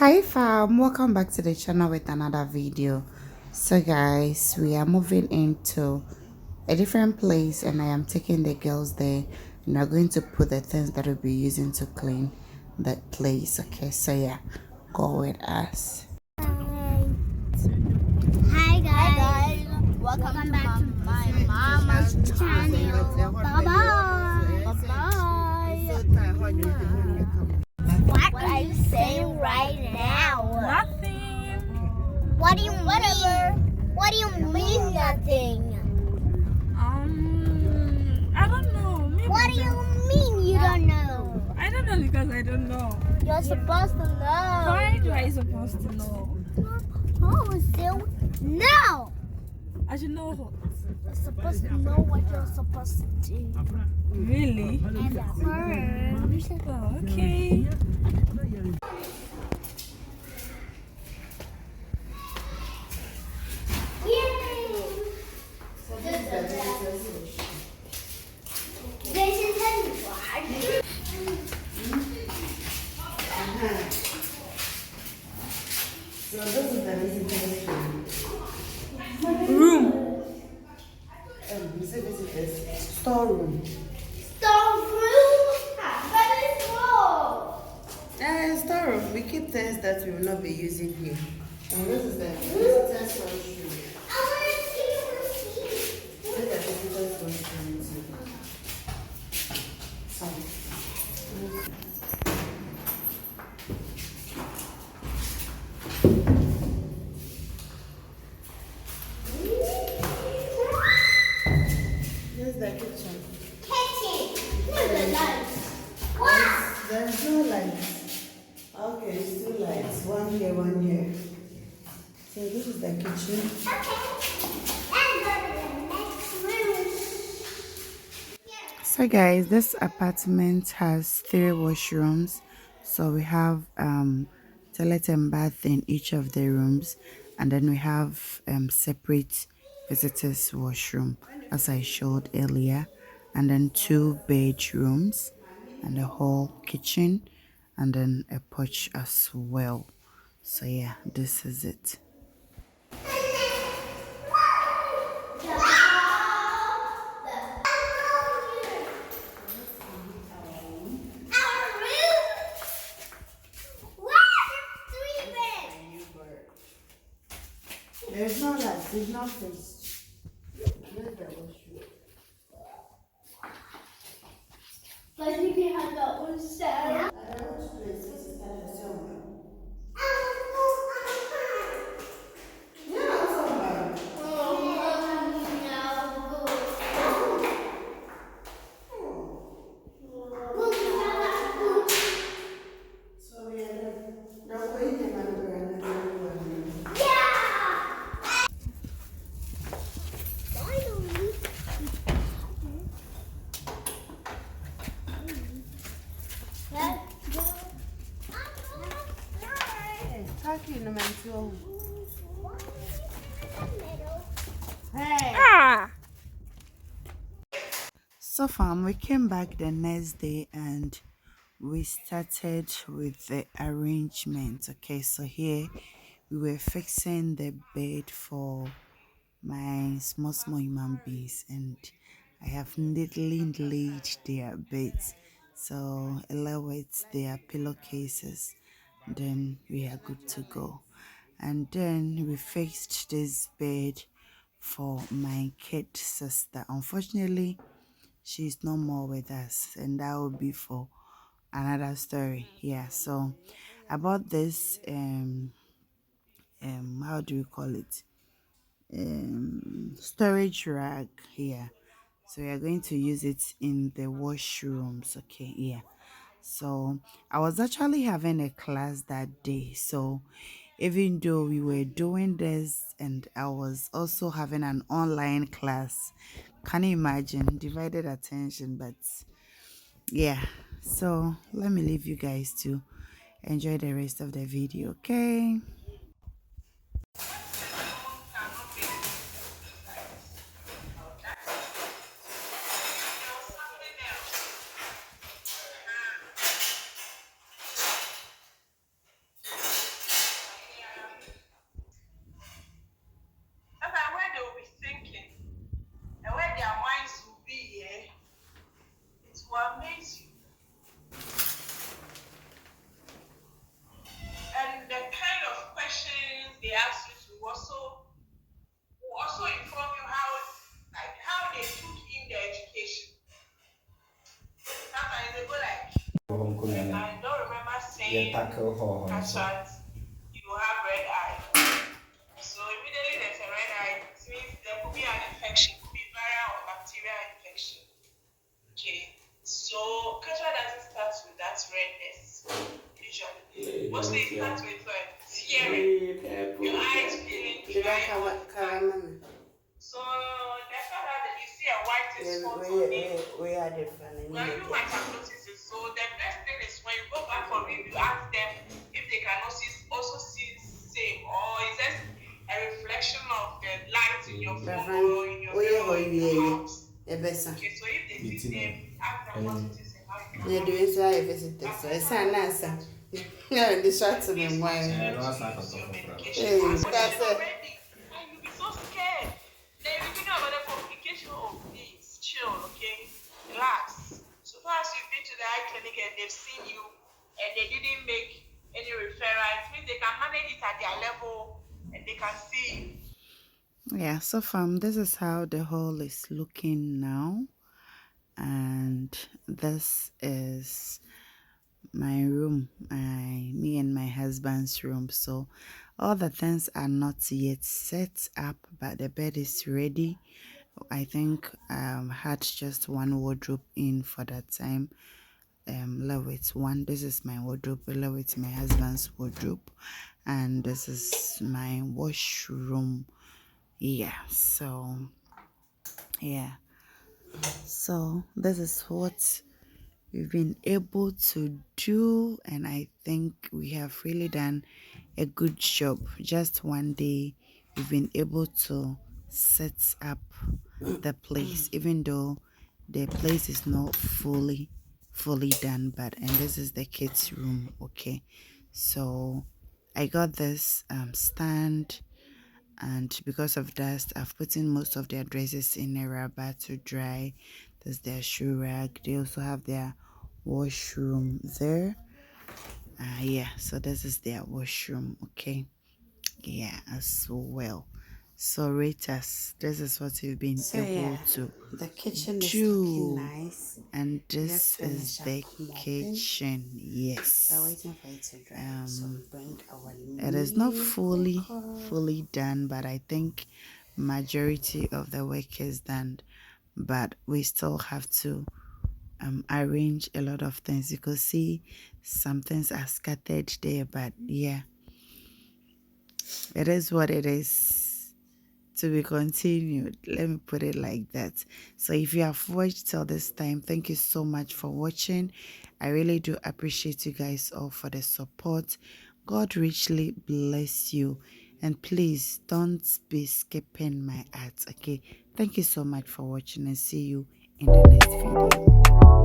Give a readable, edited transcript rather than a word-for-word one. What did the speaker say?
Hi fam, welcome back to the channel with another video. So guys, we are moving into a different place and I am taking the girls there and we're going to put the things that we'll be using to clean that place. Okay, so yeah, go with us. Hi guys, welcome back to my mama's channel. Bye bye. Bye bye. What are you saying right now? Nothing. What do you mean? What do you mean nothing? I don't know. Maybe What do you mean you don't know? I don't know because I don't know. You're supposed to know. Why do I supposed to know? Oh, still no. I should know what. You're supposed to know what you're supposed to do. Really? And first. Oh, okay. So this is the visitors Room. You say visitors storeroom. Storeroom. We keep things that we will not be using here. And this is the visitors washroom. This is the visitors washroom too. So, this is the kitchen. There's no lights. Okay, it's two lights. One here, one here. So this is the kitchen. So guys, this apartment has 3 washrooms. So we have toilet and bath in each of the rooms, and then we have separate visitors washroom as I showed earlier, and then 2 bedrooms and a whole kitchen and then a porch as well. So yeah, this is it. There's no light, there's no face. Where's the washroom? But you can have that one set. So fam, we came back the next day and we started with the arrangement. Okay, so here we were fixing the bed for my small human beings, and I have neatly laid their beds, so along with their pillowcases, then we are good to go. And then we fixed this bed for my kid sister. Unfortunately, she's no more with us, and that will be for another story. Yeah, so I bought this how do you call it, storage rack here. So we are going to use it in the washrooms. Okay, yeah. So I was actually having a class that day, so even though we were doing this and I was also having an online class, can you imagine, divided attention? But yeah, so let me leave you guys to enjoy the rest of the video. Okay. amaze you. And the kind of questions they ask you to also inform you how they took in their education. Sometimes they go like, I don't remember saying Kachat, you have red eye. So immediately there's a red eye, it means there could be an infection, could be viral or bacterial infection. Okay. So Kachat doesn't start with that redness usually. Mostly it starts with tearing, your eyes feeling dry. So that's how that you see a white spot on it. Well, you might have noticed it. So the best thing is when you go back for review, ask them if they can also see same or is that a reflection of the light in your phone or in your mirror or in your house. Okay, so if they see same, ask them what it is and how you can Yeah, the shots at of them least why. continue to use your medication. But that's already, and you'll be so scared. Then you think about the complication. Oh, please, chill, okay? Relax. So far as you've been to the eye clinic and they've seen you and they didn't make any referral, it means they can manage it at their level and they can see you. Yeah, so far, this is how the hole is looking now. And this is my room, me and my husband's room. So all the things are not yet set up, but the bed is ready. I think had just one wardrobe in for that time. Lewis one. This is my wardrobe. Lewis my husband's wardrobe, and this is my washroom. Yeah. Yeah. So this is what we've been able to do, and I think we have really done a good job. Just one day we've been able to set up the place, even though the place is not fully done. But and this is the kids room. Okay, so I got this stand, and because of dust I've put in most of their dresses in a rubber to dry. There's their shoe rack. They also have their washroom there. Yeah, so this is their washroom. Okay, yeah, as well. So rate us. This is what we've been able to The kitchen is looking do. nice. And this We have is finished the up mopping. kitchen. Yes. We're waiting for it to dry. So we bring our It is not new fully cooker. fully done, but I think majority of the work is done. But we still have to arrange a lot of things. You could see some things are scattered there, but yeah, it is what it is, to be continued. Let me put it like that. So if you have watched till this time, thank you so much for watching. I really do appreciate you guys all for the support. God richly bless you, and please don't be skipping my ads. Okay, thank you so much for watching, and see you in the next video.